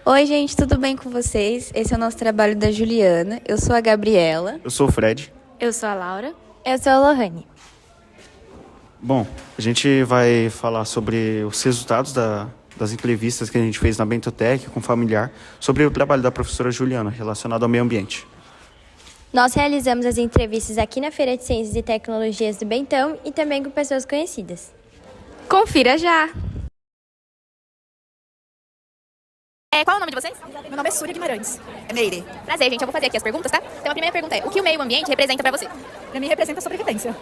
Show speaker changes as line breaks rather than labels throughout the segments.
Oi, gente, tudo bem com vocês? Esse é o nosso trabalho da Juliana. Eu sou a Gabriela.
Eu sou o Fred.
Eu sou a Laura.
Eu sou a Lohane.
Bom, a gente vai falar sobre os resultados das entrevistas que a gente fez na Bentotec com familiar sobre o trabalho da professora Juliana relacionado ao meio ambiente.
Nós realizamos as entrevistas aqui na Feira de Ciências e Tecnologias do Bentão e também com pessoas conhecidas.
Confira já! Qual é o nome de vocês?
Meu nome é Súria Guimarães.
É Meire.
Prazer, gente. Eu vou fazer aqui as perguntas, tá? Então a primeira pergunta é: o que o meio ambiente representa pra você?
Para mim representa a sobrevivência.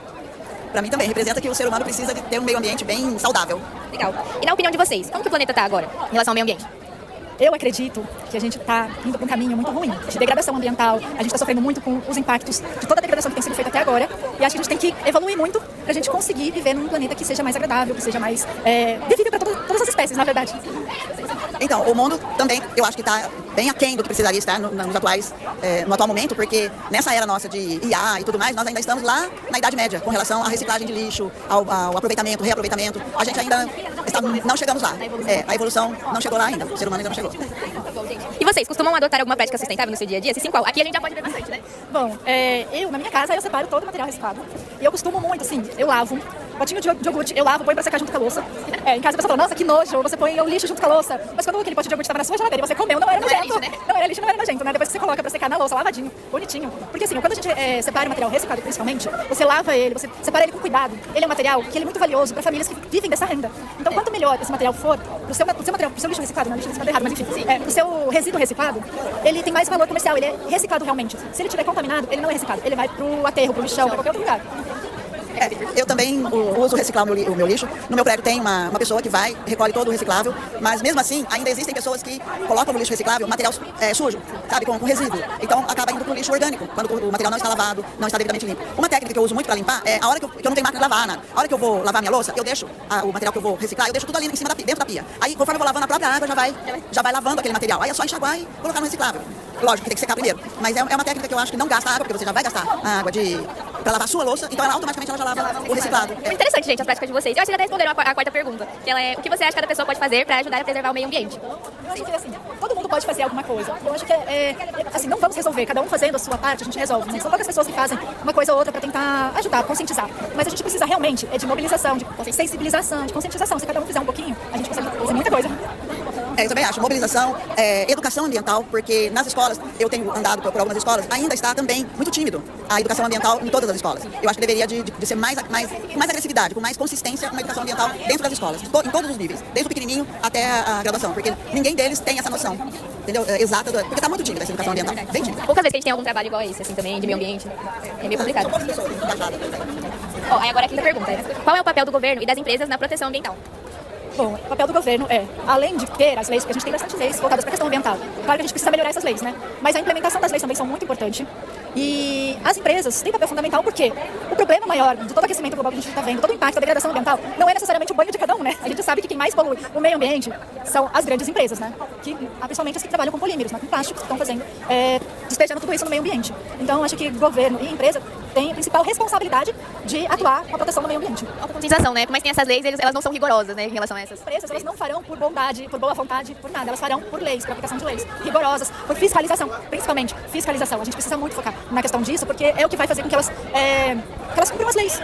Para mim também, representa que o ser humano precisa de ter um meio ambiente bem saudável.
Legal. E na opinião de vocês, como que o planeta tá agora em relação ao meio ambiente?
Eu acredito que a gente está indo para um caminho muito ruim de degradação ambiental. A gente está sofrendo muito com os impactos de toda a degradação que tem sido feita até agora. E acho que a gente tem que evoluir muito para a gente conseguir viver num planeta que seja mais agradável, que seja mais vivível para todas as espécies, na verdade.
Então, o mundo também, eu acho que está bem aquém do que precisaria estar no atual momento, porque nessa era nossa de IA e tudo mais, nós ainda estamos lá na Idade Média, com relação à reciclagem de lixo, ao aproveitamento, reaproveitamento. A gente ainda não chegamos lá. A evolução não chegou lá ainda, o ser humano ainda não chegou.
E vocês, costumam adotar alguma prática sustentável no seu dia a dia? Se sim, qual? Aqui a gente já pode ver bastante, né?
Bom, na minha casa, eu separo todo o material reciclado. E eu costumo muito, assim, eu lavo. Potinho de iogurte, eu lavo, ponho pra secar junto com a louça. Em casa a pessoa fala, nossa, que nojo, você põe o lixo junto com a louça. Mas quando aquele pote de iogurte estava na sua geladeira e você comeu, não era nojento.
Não era lixo, né?
Não era lixo, não era nojento, né? Depois que você coloca pra secar na louça, lavadinho, bonitinho. Porque assim, quando a gente separa o material reciclado principalmente, você lava ele, você separa ele com cuidado. Ele é um material que ele é muito valioso pra famílias que vivem dessa renda. Então, quanto melhor esse material for, pro seu lixo reciclado, não, lixo reciclado é errado, mas enfim, pro seu resíduo reciclado, ele tem mais valor comercial, ele é reciclado realmente. Se ele estiver contaminado, ele não é reciclado, ele vai pro aterro, pro lixão, pra qualquer outro lugar.
Eu também uso reciclar o meu lixo. No meu prédio tem uma pessoa que vai, recolhe todo o reciclável, mas mesmo assim, ainda existem pessoas que colocam no lixo reciclável material sujo, sabe, com resíduo. Então acaba indo para o lixo orgânico, quando o material não está lavado, não está devidamente limpo. Uma técnica que eu uso muito para limpar é a hora que eu não tenho máquina de lavar nada. A hora que eu vou lavar minha louça, eu deixo o material que eu vou reciclar, eu deixo tudo ali em cima dentro da pia. Aí, conforme eu vou lavando a própria água, já vai lavando aquele material. Aí é só enxaguar e colocar no reciclável. Lógico que tem que secar primeiro, mas é uma técnica que eu acho que não gasta água, porque você já vai gastar a água para lavar a sua louça, então ela automaticamente já lava o reciclado.
É interessante, gente, as práticas de vocês. Eu acho que já até responderam a quarta pergunta, que ela é: o que você acha que cada pessoa pode fazer para ajudar a preservar o meio ambiente?
Eu acho que assim, todo mundo pode fazer alguma coisa. Eu acho que assim, não vamos resolver, cada um fazendo a sua parte, a gente resolve. Né? São poucas pessoas que fazem uma coisa ou outra para tentar ajudar, conscientizar. Mas a gente precisa realmente de mobilização, de sensibilização, de conscientização. Se cada um fizer um pouquinho, a gente consegue fazer muita coisa.
Eu também acho. Mobilização, educação ambiental, porque nas escolas, eu tenho andado por algumas escolas, ainda está também muito tímido a educação ambiental em todas as escolas. Eu acho que deveria de ser com mais agressividade, com mais consistência uma educação ambiental dentro das escolas, em todos os níveis, desde o pequenininho até a graduação, porque ninguém deles tem essa noção, entendeu? Exata, porque está muito tímida essa educação ambiental, bem tímida.
Poucas vezes que a gente tem algum trabalho igual a esse, assim, também, de meio ambiente. É meio complicado. Aí agora a quinta pergunta: qual é o papel do governo e das empresas na proteção ambiental?
Bom, o papel do governo além de ter as leis, porque a gente tem bastante leis voltadas para a questão ambiental, claro que a gente precisa melhorar essas leis, né? Mas a implementação das leis também são muito importante. E as empresas têm papel fundamental porque o problema maior de todo o aquecimento global que a gente está vendo, todo o impacto da degradação ambiental, não é necessariamente o banho de cada um, né? A gente sabe que quem mais polui o meio ambiente são as grandes empresas, né? Principalmente as que trabalham com polímeros, né? Com plásticos, que estão fazendo, despejando tudo isso no meio ambiente. Então, acho que governo e empresa têm a principal responsabilidade de atuar com a proteção do meio ambiente.
Autoconscientização, né? Por mais que tem essas leis, elas não são rigorosas, né, em relação a essas.
As empresas, elas não farão por bondade, por boa vontade, por nada. Elas farão por leis, por aplicação de leis rigorosas, por fiscalização, principalmente fiscalização. A gente precisa muito focar na questão disso, porque é o que vai fazer com que elas cumpram as leis.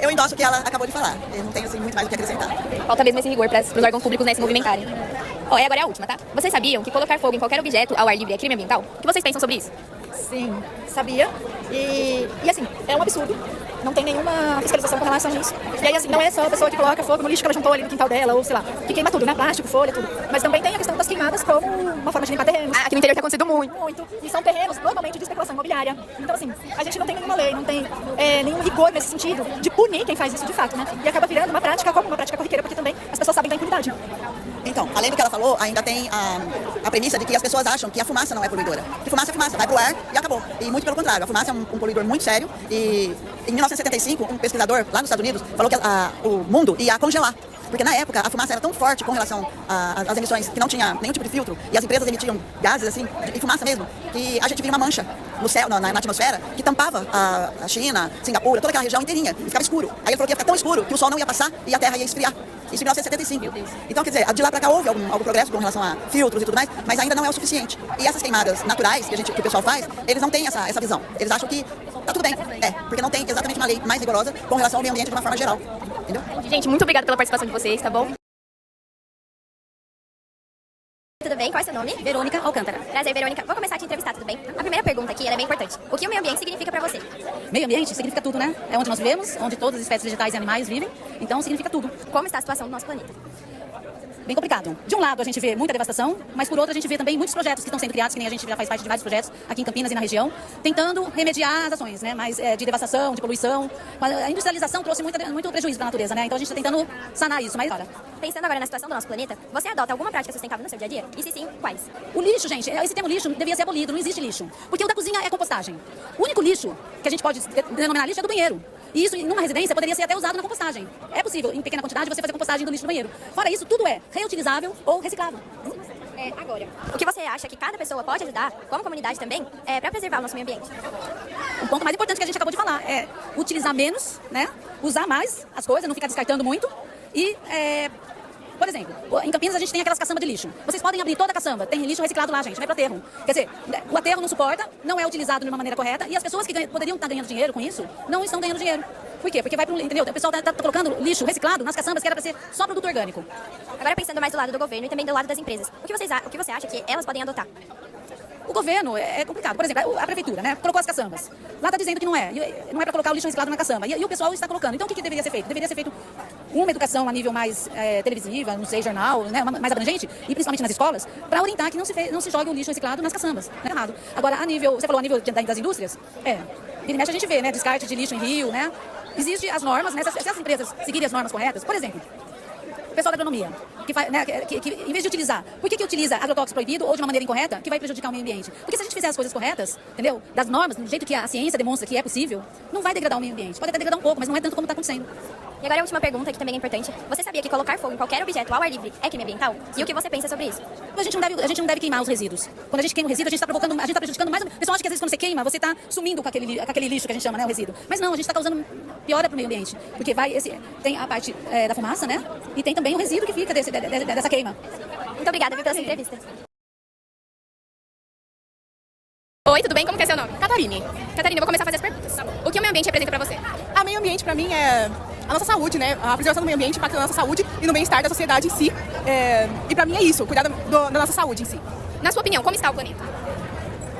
Eu endosso o que ela acabou de falar. Eu não tenho assim, muito mais o que acrescentar.
Falta mesmo esse rigor para os órgãos públicos, né, se movimentarem. E agora é a última, tá? Vocês sabiam que colocar fogo em qualquer objeto ao ar livre é crime ambiental? O que vocês pensam sobre isso?
Sim, sabia. E assim, é um absurdo. Não tem nenhuma fiscalização com relação a isso. E aí, assim, não é só a pessoa que coloca fogo no lixo que ela juntou ali no quintal dela, ou sei lá, que queima tudo, né? Plástico, folha, tudo. Mas também tem a questão das queimadas como uma forma de limpar terrenos.
Aqui no interior tem acontecido muito.
Muito. E são terrenos normalmente de especulação imobiliária. Então, assim, a gente não tem nenhuma lei, não tem nenhum rigor nesse sentido de punir quem faz isso de fato, né? E acaba virando uma prática como uma prática corriqueira, porque também as pessoas sabem da impunidade.
Então, além do que ela falou, ainda tem a premissa de que as pessoas acham que a fumaça não é poluidora. Que fumaça é fumaça, vai pro ar e acabou. E muito pelo contrário, a fumaça é um poluidor muito sério. E em 1975, um pesquisador lá nos Estados Unidos falou que o mundo ia congelar. Porque na época a fumaça era tão forte com relação às emissões que não tinha nenhum tipo de filtro e as empresas emitiam gases assim, de fumaça mesmo, que a gente via uma mancha no céu, na atmosfera, que tampava a China, Singapura, toda aquela região inteirinha, e ficava escuro. Aí ele falou que ia ficar tão escuro que o sol não ia passar e a Terra ia esfriar. Isso em 1975. Então, quer dizer, de lá para cá houve algum progresso com relação a filtros e tudo mais, mas ainda não é o suficiente. E essas queimadas naturais que o pessoal faz, eles não têm essa visão. Eles acham que tá tudo bem. Porque não tem exatamente uma lei mais rigorosa com relação ao meio ambiente de uma forma geral. Entendeu?
Gente, muito obrigada pela participação de vocês, tá bom? Tudo bem? Qual é seu nome?
Verônica Alcântara.
Prazer, Verônica. Vou começar a te entrevistar, tudo bem? A primeira pergunta aqui ela é bem importante. O que o meio ambiente significa pra você?
Meio ambiente significa tudo, né? É onde nós vivemos, onde todas as espécies vegetais e animais vivem. Então significa tudo.
Como está a situação do nosso planeta?
Bem complicado. De um lado a gente vê muita devastação, mas por outro a gente vê também muitos projetos que estão sendo criados, que nem a gente já faz parte de vários projetos aqui em Campinas e na região, tentando remediar as ações, né? Mas de devastação, de poluição. A industrialização trouxe muito prejuízo para a natureza, né? Então a gente está tentando sanar isso, mas olha.
Pensando agora na situação do nosso planeta, você adota alguma prática sustentável no seu dia a dia? E se sim, quais?
O lixo, gente, esse termo lixo devia ser abolido, não existe lixo. Porque o da cozinha é compostagem. O único lixo que a gente pode denominar lixo é do banheiro. E isso, numa residência, poderia ser até usado na compostagem. É possível, em pequena quantidade, você fazer compostagem do lixo do banheiro. Fora isso, tudo é reutilizável ou reciclável.
Agora, o que você acha que cada pessoa pode ajudar, como comunidade também, para preservar o nosso meio ambiente?
O ponto mais importante que a gente acabou de falar é utilizar menos, né? Usar mais as coisas, não ficar descartando muito. E, por exemplo, em Campinas a gente tem aquelas caçambas de lixo. Vocês podem abrir toda a caçamba, tem lixo reciclado lá, gente, vai para aterro. Quer dizer, o aterro não suporta, não é utilizado de uma maneira correta e as pessoas que poderiam estar ganhando dinheiro com isso, não estão ganhando dinheiro. Por quê? Porque vai para entendeu? O pessoal tá colocando lixo reciclado nas caçambas que era para ser só produto orgânico.
Agora pensando mais do lado do governo e também do lado das empresas, o que você acha que elas podem adotar?
O governo é complicado. Por exemplo, a prefeitura, né? Colocou as caçambas. Lá está dizendo que não é para colocar o lixo reciclado na caçamba. E o pessoal está colocando. Então o que deveria ser feito? Deveria ser feito uma educação a nível mais televisiva, não sei, jornal, né? Mais abrangente, e principalmente nas escolas, para orientar que não se jogue o lixo reciclado nas caçambas. Não é errado. Agora, você falou a nível das indústrias? Vira e mexe a gente vê, né? Descarte de lixo em rio, né? Existem as normas, né? Se as empresas seguirem as normas corretas, por exemplo, o pessoal da agronomia, que em vez de utilizar, por que utiliza agrotóxico proibido ou de uma maneira incorreta, que vai prejudicar o meio ambiente? Porque se a gente fizer as coisas corretas, entendeu? Das normas, do jeito que a ciência demonstra que é possível, não vai degradar o meio ambiente. Pode até degradar um pouco, mas não é tanto como está acontecendo.
E agora a última pergunta, que também é importante. Você sabia que colocar fogo em qualquer objeto ao ar livre é crime ambiental? E o que você pensa sobre isso?
A gente não deve queimar os resíduos. Quando a gente queima o resíduo, a gente está prejudicando mais. O pessoal acha que às vezes quando você queima, você está sumindo com aquele lixo que a gente chama, né, o resíduo. Mas não, a gente está causando piora para o meio ambiente. Porque tem a parte da fumaça, né? E tem também o resíduo que fica dessa queima.
Muito obrigada, pela sua entrevista. Oi, tudo bem? Como que é seu nome?
Catarine.
Catarina, eu vou começar a fazer as perguntas. O que o meio ambiente representa pra você?
A meio ambiente, pra mim, é a nossa saúde, né? A preservação do meio ambiente impacta na nossa saúde e no bem-estar da sociedade em si. E pra mim é isso, cuidar da nossa saúde em si.
Na sua opinião, como está o planeta?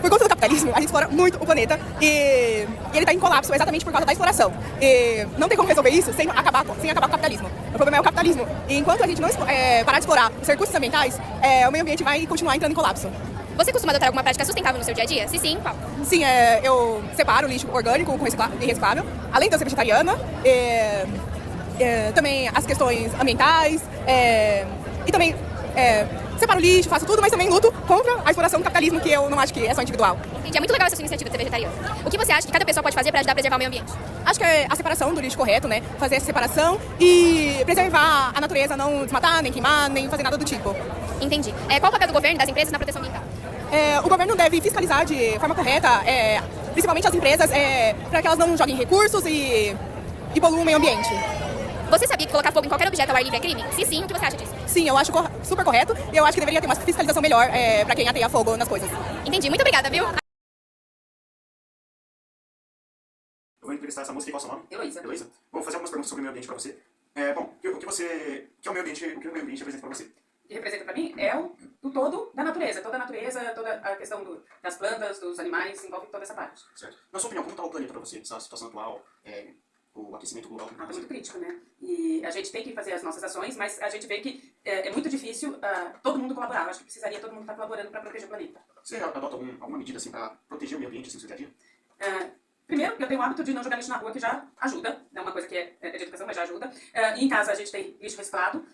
Por conta do capitalismo, a gente explora muito o planeta e ele está em colapso exatamente por causa da exploração. E não tem como resolver isso sem acabar com o capitalismo. O problema é o capitalismo. E enquanto a gente não parar de explorar os recursos ambientais, o meio ambiente vai continuar entrando em colapso.
Você costuma adotar alguma prática sustentável no seu dia a dia? Se sim, qual?
Sim, eu separo o lixo orgânico com reciclável, além de eu ser vegetariana, também as questões ambientais, e também separo o lixo, faço tudo, mas também luto contra a exploração do capitalismo, que eu não acho que é só individual.
Entendi, é muito legal essa sua iniciativa de ser vegetariana. O que você acha que cada pessoa pode fazer para ajudar a preservar o meio ambiente?
Acho que é a separação do lixo correto, né? Fazer essa separação e preservar a natureza, não desmatar, nem queimar, nem fazer nada do tipo.
Entendi. Qual o papel do governo e das empresas na proteção ambiental?
O governo deve fiscalizar de forma correta, principalmente as empresas, para que elas não joguem recursos e poluam o meio ambiente.
Você sabia que colocar fogo em qualquer objeto ao ar livre é crime? Se sim, o que você acha disso?
Sim, eu acho super correto e eu acho que deveria ter uma fiscalização melhor para quem ateia fogo nas coisas.
Entendi, muito obrigada, viu?
Eu vou entrevistar essa moça aqui, qual é o seu nome? Heloísa. Vou fazer algumas perguntas sobre o meio ambiente para você. O que é o meio ambiente representa para você?
O que representa para mim é o todo da natureza. Toda a natureza, toda a questão das plantas, dos animais, envolve toda essa parte.
Certo. Na sua opinião, como está o planeta para você? Essa situação atual, o aquecimento global?
É muito crítico, né? E a gente tem que fazer as nossas ações, mas a gente vê que é muito difícil todo mundo colaborar. Eu acho que precisaria todo mundo estar colaborando para proteger o planeta.
Você adota alguma medida assim, para proteger o meio ambiente assim, no seu dia a dia?
Primeiro, eu tenho o hábito de não jogar lixo na rua, que já ajuda. É uma coisa que é de educação, mas já ajuda. E em casa a gente tem lixo reciclado.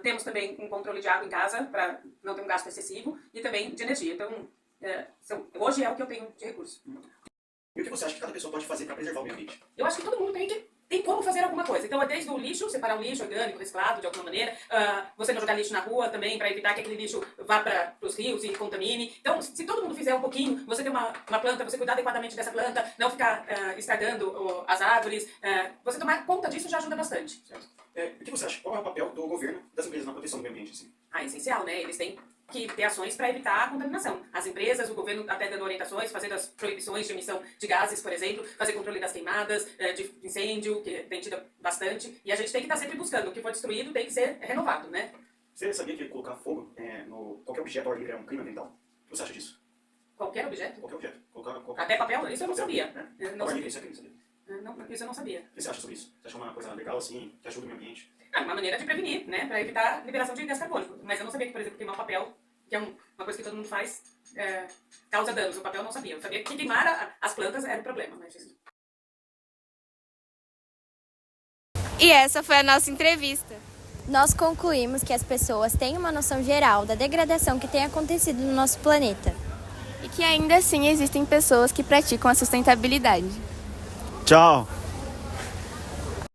Temos também um controle de água em casa, para não ter um gasto excessivo. E também de energia. Então, hoje é o que eu tenho de recurso.
E o que você acha que cada pessoa pode fazer para preservar o meio ambiente?
Eu acho que todo mundo tem que tem como fazer alguma coisa. Então, é desde o lixo, separar o lixo orgânico, reciclado, de alguma maneira, você não jogar lixo na rua também, para evitar que aquele lixo vá para os rios e contamine. Então, se todo mundo fizer um pouquinho, você ter uma planta, você cuidar adequadamente dessa planta, não ficar estragando as árvores, você tomar conta disso já ajuda bastante.
O que você acha? Qual é o papel do governo das empresas na proteção do meio ambiente? Assim?
Essencial, né? Eles têm que ter ações para evitar a contaminação. As empresas, o governo até dando orientações, fazendo as proibições de emissão de gases, por exemplo, fazer controle das queimadas, de incêndio, que tem tido bastante. E a gente tem que estar sempre buscando. O que for destruído tem que ser renovado, né?
Você sabia que colocar fogo no qualquer objeto ao ar livre é um crime ambiental? O que você acha disso?
Qualquer objeto?
Qualquer objeto.
Até papel? Isso eu não sabia.
Não sabia. Isso é crime, sabia?
Não, isso eu não sabia.
O que você acha sobre isso? Você acha uma coisa legal assim, que ajuda o meio ambiente?
Uma maneira de prevenir, né? Para evitar a liberação de gás carbônico. Mas eu não sabia que, por exemplo, queimar papel, que é uma coisa que todo mundo faz, causa danos. O papel eu não sabia. Eu sabia que queimar as plantas era o problema. Mas isso...
E essa foi a nossa entrevista.
Nós concluímos que as pessoas têm uma noção geral da degradação que tem acontecido no nosso planeta.
E que ainda assim existem pessoas que praticam a sustentabilidade.
Tchau!